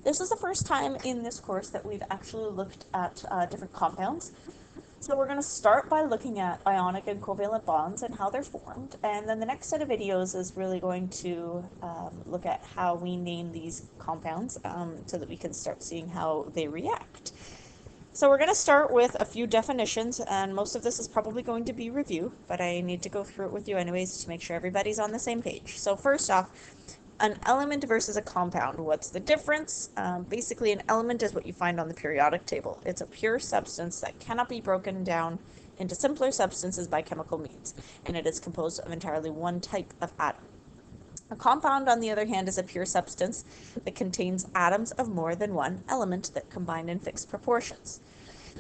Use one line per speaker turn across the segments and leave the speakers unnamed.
This is the first time in this course that we've actually looked at different compounds. So we're going to start by looking at ionic and covalent bonds and how they're formed, and then the next set of videos is really going to look at how we name these compounds so that we can start seeing how they react. So we're going to start with a few definitions, and most of this is probably going to be review, but I need to go through it with you anyways to make sure everybody's on the same page. So first off, an element versus a compound. What's the difference? Basically, an element is what you find on the periodic table. It's a pure substance that cannot be broken down into simpler substances by chemical means, and it is composed of entirely one type of atom. A compound, on the other hand, is a pure substance that contains atoms of more than one element that combine in fixed proportions.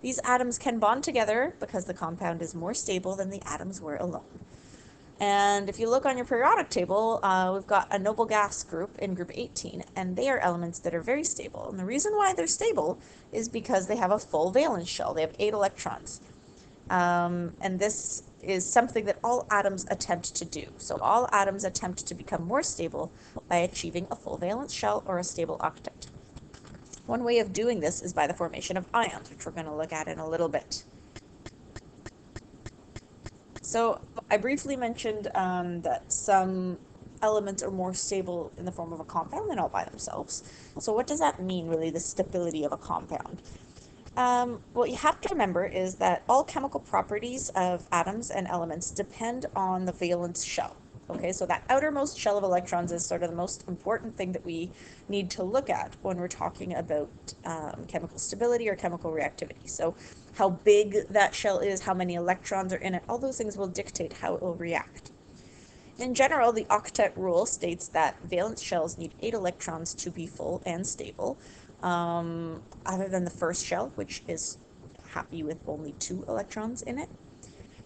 These atoms can bond together because the compound is more stable than the atoms were alone. And if you look on your periodic table, we've got a noble gas group in group 18, and they are elements that are very stable. And the reason why they're stable is because they have a full valence shell. They have 8 electrons. And this is something that all atoms attempt to do. So all atoms attempt to become more stable by achieving a full valence shell or a stable octet. One way of doing this is by the formation of ions, which we're going to look at in a little bit. So I briefly mentioned that some elements are more stable in the form of a compound than all by themselves. So what does that mean, really, the stability of a compound? What you have to remember is that all chemical properties of atoms and elements depend on the valence shell. Okay, so that outermost shell of electrons is sort of the most important thing that we need to look at when we're talking about chemical stability or chemical reactivity. So how big that shell is, how many electrons are in it, all those things will dictate how it will react. In general, the octet rule states that valence shells need 8 electrons to be full and stable, other than the first shell, which is happy with only 2 electrons in it.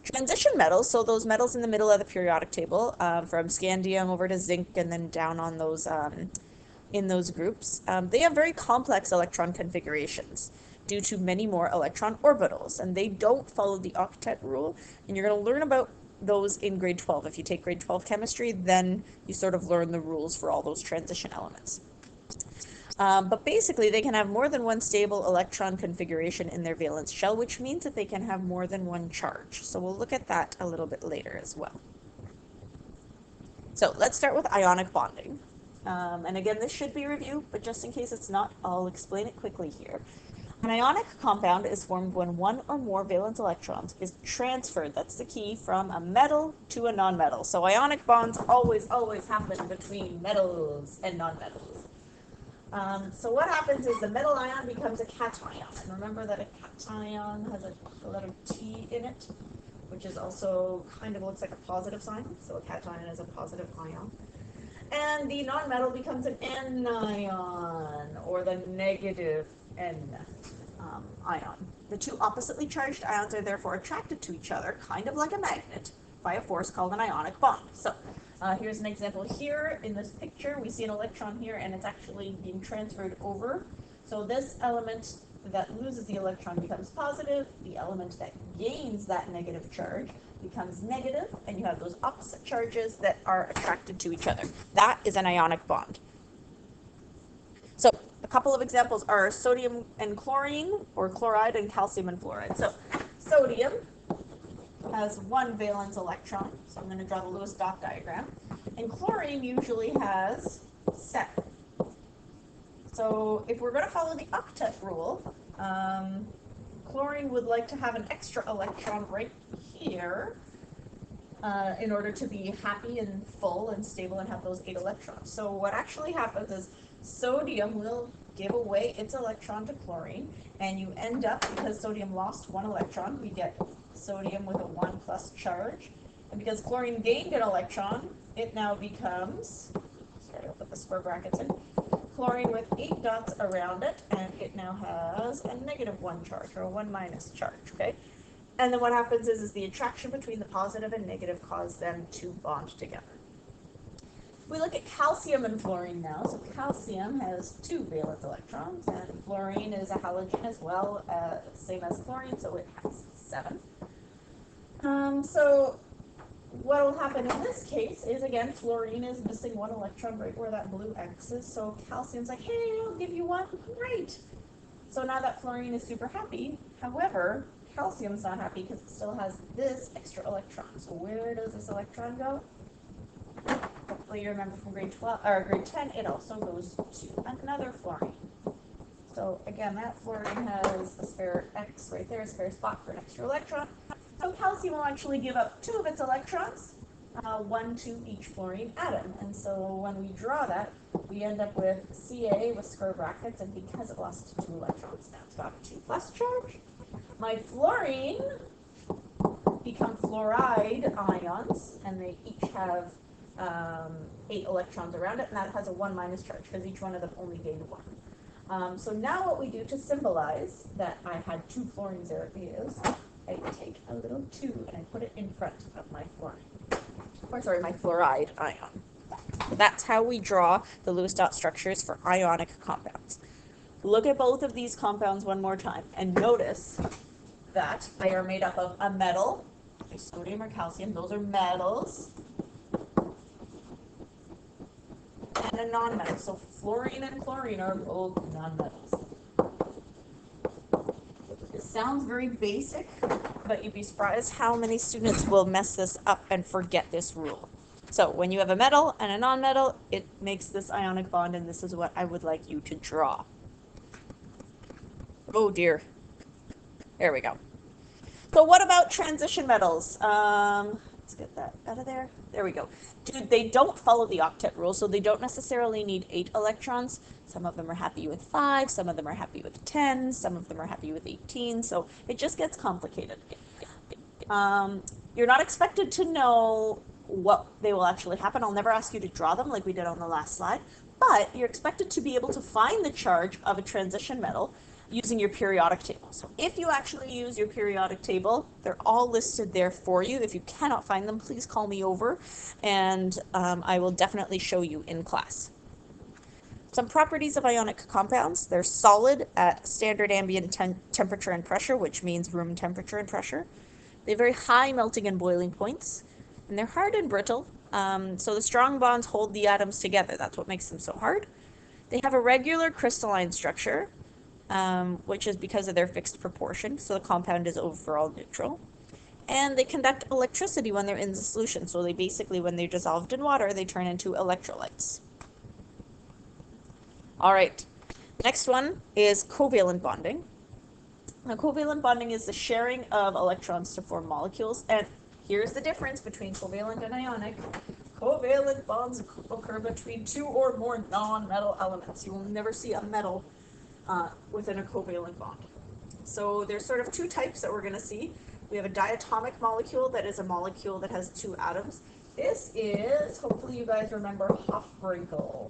Transition metals, so those metals in the middle of the periodic table, from scandium over to zinc and then down on those in those groups, they have very complex electron configurations due to many more electron orbitals, and they don't follow the octet rule, and you're going to learn about those in grade 12. If you take grade 12 chemistry, then you sort of learn the rules for all those transition elements. But basically, they can have more than one stable electron configuration in their valence shell, which means that they can have more than one charge. So we'll look at that a little bit later as well. So let's start with ionic bonding. And again, this should be review, but just in case it's not, I'll explain it quickly here. An ionic compound is formed when one or more valence electrons is transferred, that's the key, from a metal to a nonmetal. So ionic bonds always happen between metals and nonmetals. So what happens is the metal ion becomes a cation. And remember that a cation has a letter T in it, which is also kind of looks like a positive sign. So a cation is a positive ion. And the nonmetal becomes an anion, or the negative N ion. The two oppositely charged ions are therefore attracted to each other, kind of like a magnet, by a force called an ionic bond. So here's an example here. In this picture, we see an electron here, and it's actually being transferred over. So this element that loses the electron becomes positive. The element that gains that negative charge becomes negative, and you have those opposite charges that are attracted to each other. That is an ionic bond. So a couple of examples are sodium and chlorine, or chloride and calcium and fluoride. So sodium has one valence electron, so I'm going to draw the Lewis dot diagram, and chlorine usually has 7. So if we're going to follow the octet rule, chlorine would like to have an extra electron right here in order to be happy and full and stable and have those 8 electrons. So what actually happens is sodium will give away its electron to chlorine, and you end up, because sodium lost 1 electron, we get sodium with a 1 plus charge. And because chlorine gained an electron, it now becomes, sorry, I'll put the square brackets in, chlorine with 8 dots around it, and it now has a negative 1 charge, or a 1 minus charge, okay? And then what happens is the attraction between the positive and negative cause them to bond together. We look at calcium and fluorine now. So calcium has 2 valence electrons, and fluorine is a halogen as well, same as chlorine, so it has 7. So what will happen in this case is, again, fluorine is missing one electron right where that blue X is, so calcium's like, hey, I'll give you one, great. So now that fluorine is super happy. However, calcium's not happy because it still has this extra electron. So where does this electron go? Hopefully you remember from grade 12 or grade 10, it also goes to another fluorine. So again, that fluorine has a spare X right there, a spare spot for an extra electron. So calcium will actually give up 2 of its electrons, 1 to each fluorine atom. And so when we draw that, we end up with Ca with square brackets, and because it lost 2 electrons, now it's got a 2 plus charge. My fluorine become fluoride ions, and they each have 8 electrons around it, and that has a 1 minus charge because each one of them only gained 1. So now what we do to symbolize that I had 2 fluorines there is, I take a little 2 and I put it in front of my fluorine. Or sorry, my fluoride ion. That's how we draw the Lewis dot structures for ionic compounds. Look at both of these compounds one more time and notice that they are made up of a metal, sodium or calcium, those are metals, and a nonmetal. So fluorine and chlorine are both nonmetals. It sounds very basic, but you'd be surprised how many students will mess this up and forget this rule. So when you have a metal and a nonmetal, it makes this ionic bond, and this is what I would like you to draw. Oh dear. There we go. So what about transition metals? Let's get that out of there. There we go. They don't follow the octet rule, so they don't necessarily need 8 electrons. Some of them are happy with 5, some of them are happy with 10, some of them are happy with 18, so it just gets complicated. You're not expected to know what they will actually happen. I'll never ask you to draw them like we did on the last slide, but you're expected to be able to find the charge of a transition metal using your periodic table. So if you actually use your periodic table, they're all listed there for you. If you cannot find them, please call me over and I will definitely show you in class. Some properties of ionic compounds: they're solid at standard ambient temperature and pressure, which means room temperature and pressure. They have very high melting and boiling points, and they're hard and brittle. So the strong bonds hold the atoms together. That's what makes them so hard. They have a regular crystalline structure, which is because of their fixed proportion, so the compound is overall neutral. And they conduct electricity when they're in the solution, so they basically, when they're dissolved in water, they turn into electrolytes. All right, next one is covalent bonding. Now, covalent bonding is the sharing of electrons to form molecules, and here's the difference between covalent and ionic. Covalent bonds occur between 2 or more non-metal elements. You will never see a metal within a covalent bond. So there's sort of 2 types that we're going to see. We have a diatomic molecule that is a molecule that has 2 atoms. This is, hopefully you guys remember, Hofbrinkel,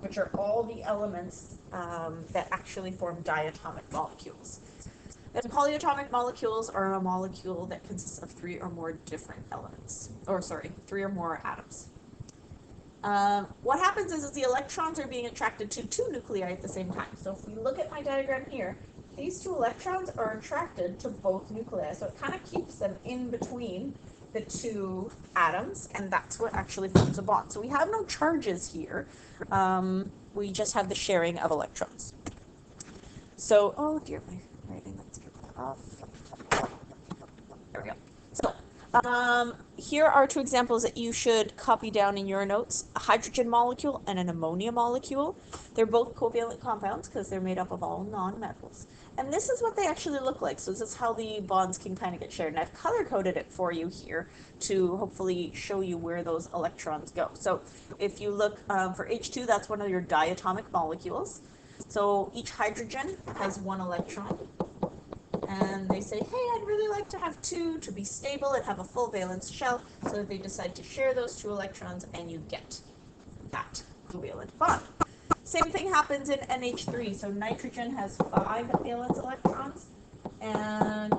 which are all the elements that actually form diatomic molecules. And polyatomic molecules are a molecule that consists of 3 or more different elements, 3 or more atoms. What happens is the electrons are being attracted to 2 nuclei at the same time. So if we look at my diagram here, these 2 electrons are attracted to both nuclei. So it kind of keeps them in between the 2 atoms, and that's what actually forms a bond. So we have no charges here. We just have the sharing of electrons. So, oh dear, my writing, let's get that off. There we go. So, here are 2 examples that you should copy down in your notes: a hydrogen molecule and an ammonia molecule. They're both covalent compounds because they're made up of all non-metals. And this is what they actually look like. So this is how the bonds can kind of get shared. And I've color-coded it for you here to hopefully show you where those electrons go. So if you look for H2, that's one of your diatomic molecules. So each hydrogen has 1 electron. And they say, hey, I'd really like to have 2 to be stable and have a full valence shell. So they decide to share those 2 electrons, and you get that covalent bond. Same thing happens in NH3. So nitrogen has 5 valence electrons, and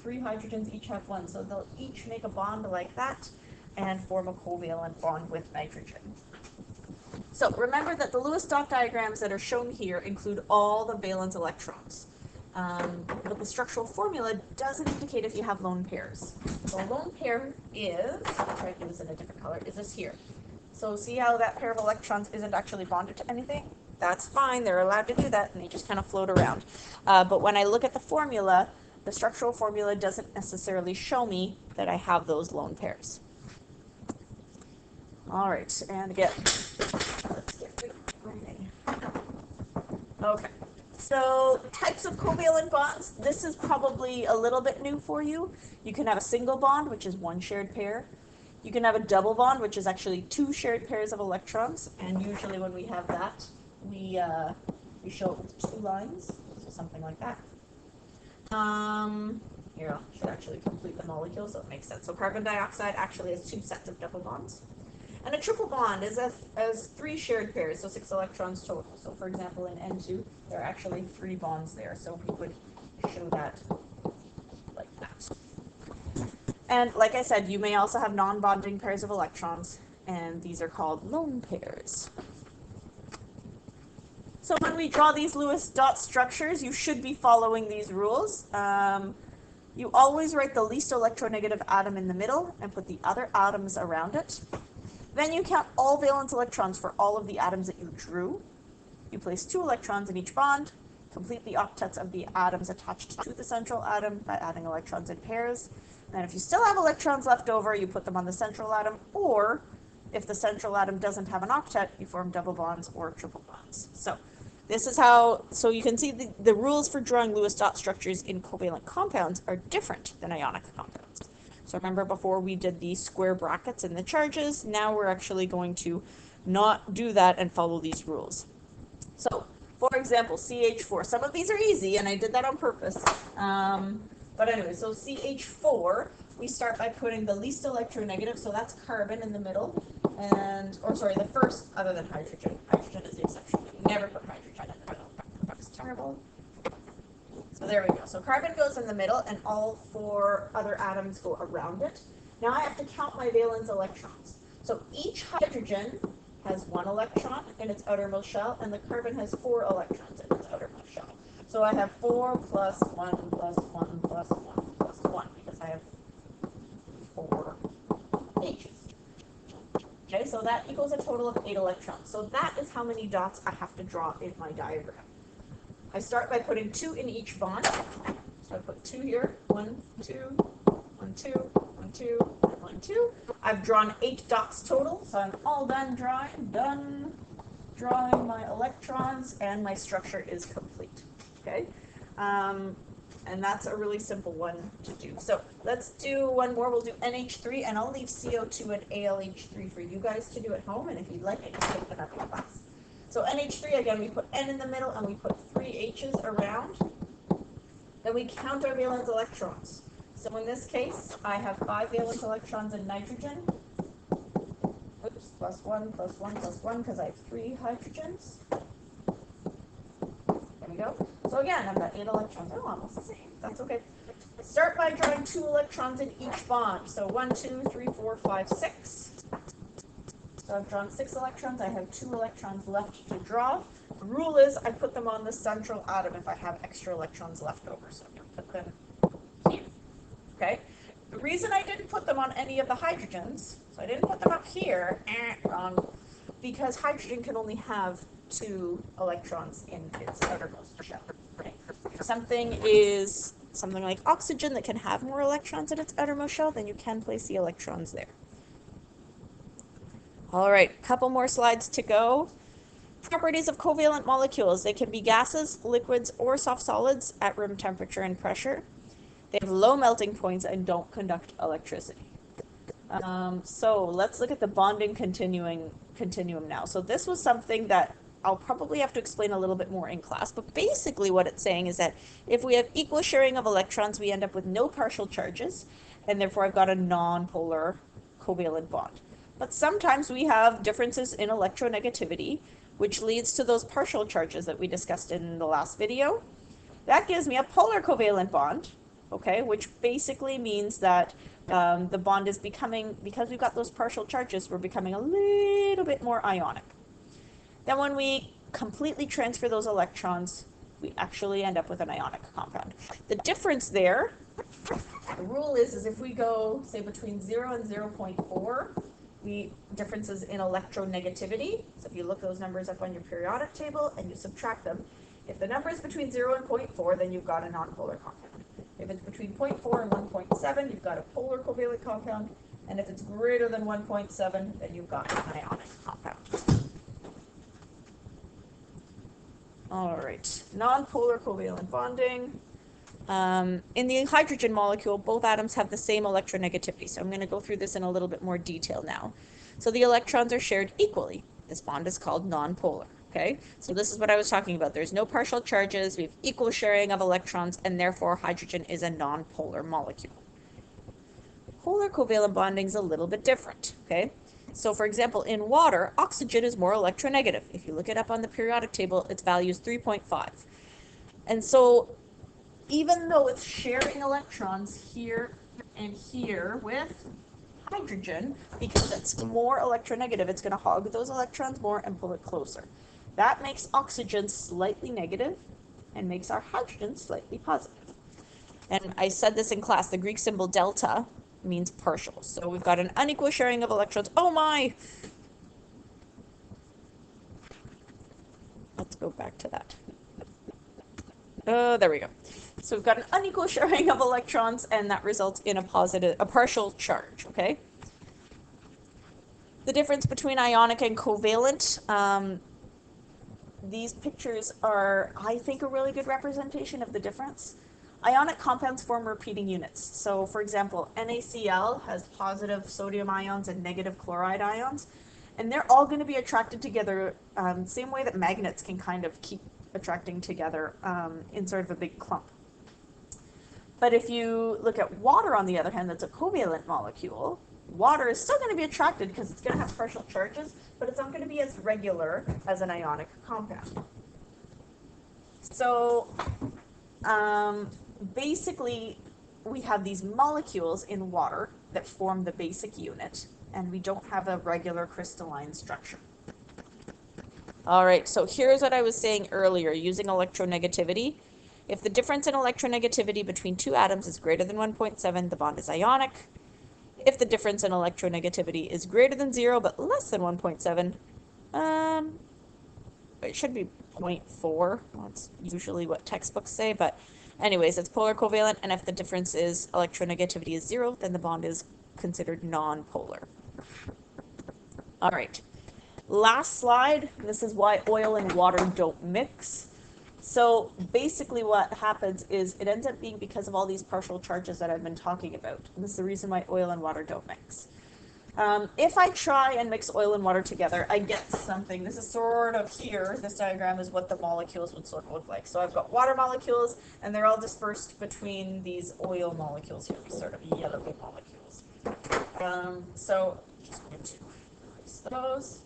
3 hydrogens each have 1. So they'll each make a bond like that and form a covalent bond with nitrogen. So remember that the Lewis dot diagrams that are shown here include all the valence electrons. But the structural formula doesn't indicate if you have lone pairs. So a lone pair is, I'll try to do this in a different color, is this here. So see how that pair of electrons isn't actually bonded to anything? That's fine, they're allowed to do that, and they just kind of float around. But when I look at the formula, the structural formula doesn't necessarily show me that I have those lone pairs. All right, and again, let's get writing. Okay. So types of covalent bonds, this is probably a little bit new for you. You can have a single bond, which is one shared pair. You can have a double bond, which is actually two shared pairs of electrons. And usually when we have that, we show it with two lines, so something like that. Here, I should actually complete the molecule so it makes sense. So carbon dioxide actually has two sets of double bonds. And a triple bond is as three shared pairs, so 6 electrons total. So for example, in N2, there are actually 3 bonds there. So we would show that like that. And like I said, you may also have non-bonding pairs of electrons, and these are called lone pairs. So when we draw these Lewis dot structures, you should be following these rules. You always write the least electronegative atom in the middle and put the other atoms around it. Then you count all valence electrons for all of the atoms that you drew. You place 2 electrons in each bond, complete the octets of the atoms attached to the central atom by adding electrons in pairs. And if you still have electrons left over, you put them on the central atom, or if the central atom doesn't have an octet, you form double bonds or triple bonds. So this is how, so you can see the rules for drawing Lewis dot structures in covalent compounds are different than ionic compounds. So remember before we did the square brackets in the charges, now we're actually going to not do that and follow these rules. So, for example, CH4. Some of these are easy, and I did that on purpose. But anyway, so CH4, we start by putting the least electronegative, so that's carbon in the middle, and, or sorry, the first, other than hydrogen. Hydrogen is the exception. We never put hydrogen in the middle. That's terrible. So there we go. So carbon goes in the middle, and all 4 other atoms go around it. Now I have to count my valence electrons. So each hydrogen has 1 electron in its outermost shell, and the carbon has 4 electrons in its outermost shell. So I have 4 plus 1 plus 1 plus 1 plus 1, because I have 4 H's. Okay, so that equals a total of 8 electrons. So that is how many dots I have to draw in my diagram. I start by putting 2 in each bond. So I put 2 here, 1, 2, 1, 2, 1, 2, 1, 2. I've drawn 8 dots total, so I'm all done drawing my electrons, and my structure is complete. Okay, and that's a really simple one to do. So let's do one more. We'll do NH3, and I'll leave CO2 and ALH3 for you guys to do at home, and if you'd like, I can take them up in class. So NH3, again, we put N in the middle, and we put 3 H's around. Then we count our valence electrons. So in this case, I have 5 valence electrons in nitrogen. Oops, plus 1, plus 1, plus 1, because I have 3 hydrogens. There we go. So again, I've got 8 electrons. Oh, almost the same. That's okay. Start by drawing 2 electrons in each bond. So 1, 2, 3, 4, 5, 6. So I've drawn 6 electrons. I have 2 electrons left to draw. The rule is I put them on the central atom if I have extra electrons left over. So I'm going to put them here. Okay? The reason I didn't put them on any of the hydrogens, so I didn't put them up here, because hydrogen can only have 2 electrons in its outermost shell. Right? If something is something like oxygen that can have more electrons in its outermost shell, then you can place the electrons there. All right, couple more slides to go. Properties of covalent molecules. They can be gases, liquids, or soft solids at room temperature and pressure. They have low melting points and don't conduct electricity. So let's look at the bonding continuum now. So this was something that I'll probably have to explain a little bit more in class, but basically what it's saying is that if we have equal sharing of electrons, we end up with no partial charges, and therefore I've got a non-polar covalent bond. But sometimes we have differences in electronegativity, which leads to those partial charges that we discussed in the last video. That gives me a polar covalent bond, okay, which basically means that the bond is becoming, because we've got those partial charges, we're becoming a little bit more ionic. Then when we completely transfer those electrons we actually end up with an ionic compound. The difference there, the rule is if we go, say, between 0 and 0.4, differences in electronegativity. So if you look those numbers up on your periodic table and you subtract them, if the number is between 0 and 0.4, then you've got a nonpolar compound. If it's between 0.4 and 1.7, you've got a polar covalent compound. And if it's greater than 1.7, then you've got an ionic compound. All right, nonpolar covalent bonding. In the hydrogen molecule, both atoms have the same electronegativity. So I'm going to go through this in a little bit more detail now. So the electrons are shared equally. This bond is called nonpolar. Okay, so this is what I was talking about. There's no partial charges. We have equal sharing of electrons, and therefore hydrogen is a nonpolar molecule. Polar covalent bonding is a little bit different. Okay, so for example, in water, oxygen is more electronegative. If you look it up on the periodic table, its value is 3.5. And so even though it's sharing electrons here and here with hydrogen, because it's more electronegative, it's going to hog those electrons more and pull it closer. That makes oxygen slightly negative and makes our hydrogen slightly positive. And I said this in class, the Greek symbol delta means partial. So we've got an unequal sharing of electrons. Oh my! Let's go back to that. There we go. So we've got an unequal sharing of electrons, and that results in a partial charge, okay? The difference between ionic and covalent, these pictures are, I think, a really good representation of the difference. Ionic compounds form repeating units. So, for example, NaCl has positive sodium ions and negative chloride ions, and they're all going to be attracted together, same way that magnets can kind of keep attracting together in sort of a big clump. But if you look at water, on the other hand, that's a covalent molecule, water is still going to be attracted because it's going to have partial charges, but it's not going to be as regular as an ionic compound. So basically, we have these molecules in water that form the basic unit, and we don't have a regular crystalline structure. All right, so here's what I was saying earlier, using electronegativity. If the difference in electronegativity between two atoms is greater than 1.7, the bond is ionic. If the difference in electronegativity is greater than 0 but less than 1.7, it should be 0.4. That's usually what textbooks say, but anyways, it's polar covalent, and if the difference is electronegativity is 0, then the bond is considered non-polar. All right, last slide. This is why oil and water don't mix. So basically what happens is it ends up being because of all these partial charges that I've been talking about. And this is the reason why oil and water don't mix. If I try and mix oil and water together, I get something. This is sort of here. This diagram is what the molecules would sort of look like. So I've got water molecules, and they're all dispersed between these oil molecules here, these sort of yellow molecules. So just going to erase those.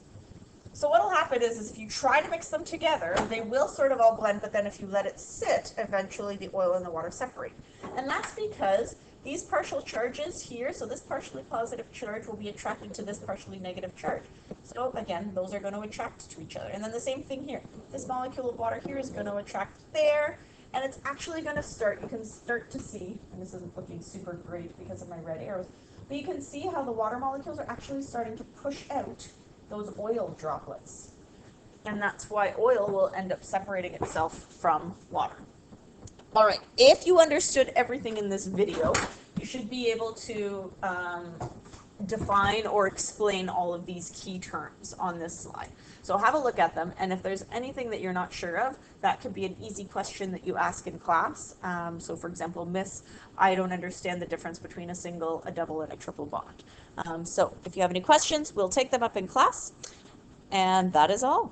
So what will happen is if you try to mix them together, they will sort of all blend, but then if you let it sit, eventually the oil and the water separate. And that's because these partial charges here, so this partially positive charge will be attracted to this partially negative charge. So again, those are going to attract to each other. And then the same thing here. This molecule of water here is going to attract there, and it's actually going to start, you can start to see, and this isn't looking super great because of my red arrows, but you can see how the water molecules are actually starting to push out those oil droplets. And that's why oil will end up separating itself from water. All right, if you understood everything in this video, you should be able to define or explain all of these key terms on this slide. So have a look at them, and if there's anything that you're not sure of, that could be an easy question that you ask in class. So for example, Miss, I don't understand the difference between a single, a double, and a triple bond. So if you have any questions, we'll take them up in class, and that is all.